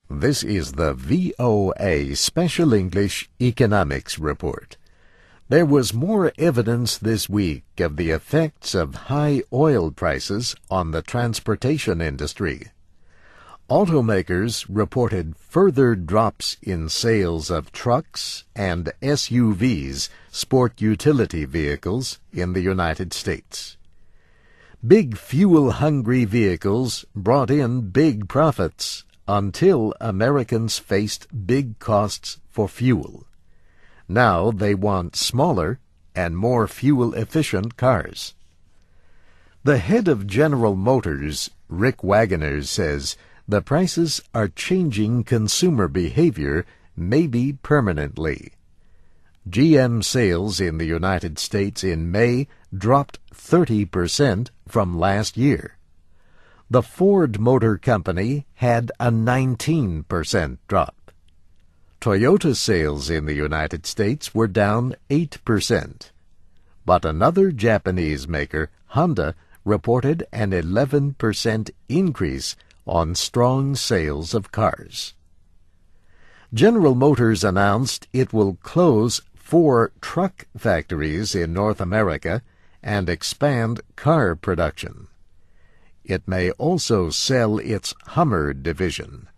This is the VOA Special English Economics Report. There was more evidence this week of the effects of high oil prices on the transportation industry. Automakers reported further drops in sales of trucks and SUVs, sport utility vehicles, in the United States. Big fuel-hungry vehicles brought in big profits until Americans faced big costs for fuel. Now they want smaller and more fuel-efficient cars. The head of General Motors, Rick Wagoner, says the prices are changing consumer behavior, maybe permanently. GM sales in the United States in May dropped 30% from last year. The Ford Motor Company had a 19% drop. Toyota sales in the United States were down 8%. But another Japanese maker, Honda, reported an 11% increase on strong sales of cars. General Motors announced it will close 4 truck factories in North America and expand car production. It may also sell its Hummer division.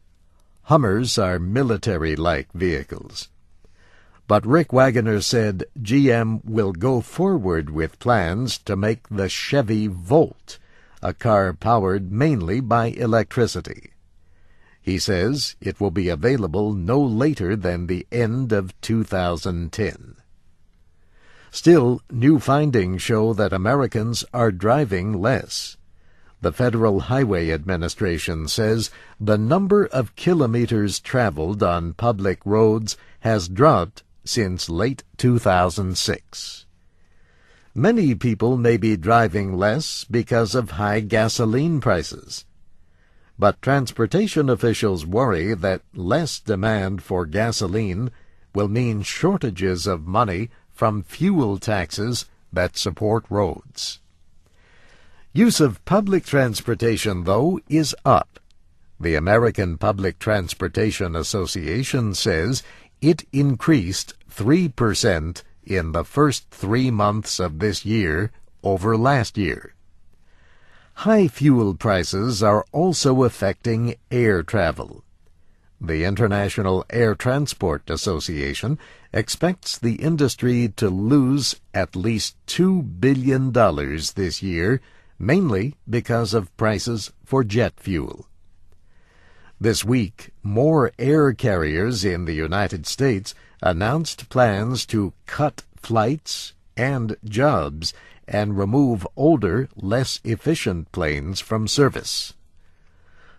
Hummers are military-like vehicles. But Rick Wagoner said GM will go forward with plans to make the Chevy Volt, a car powered mainly by electricity. He says it will be available no later than the end of 2010. Still, new findings show that Americans are driving less. The Federal Highway Administration says the number of kilometers traveled on public roads has dropped since late 2006. Many people may be driving less because of high gasoline prices. But transportation officials worry that less demand for gasoline will mean shortages of money from fuel taxes that support roads. Use of public transportation, though, is up. The American Public Transportation Association says it increased 3% in the first 3 months of this year over last year. High fuel prices are also affecting air travel. The International Air Transport Association expects the industry to lose at least $2 billion this year, mainly because of prices for jet fuel. This week, more air carriers in the United States announced plans to cut flights and jobs and remove older, less efficient planes from service.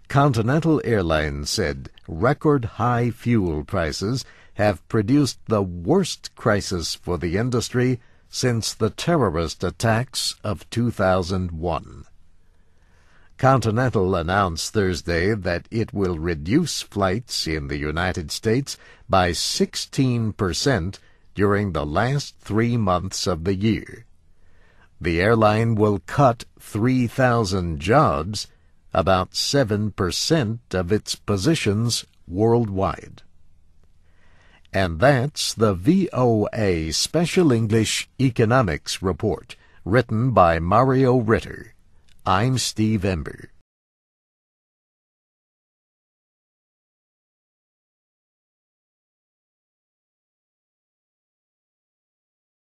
Continental Airlines said record-high fuel prices have produced the worst crisis for the industry since the terrorist attacks of 2001. Continental announced Thursday that it will reduce flights in the United States by 16% during the last 3 months of the year. The airline will cut 3,000 jobs, about 7% of its positions worldwide. And that's the VOA Special English Economics Report, written by Mario Ritter. I'm Steve Ember.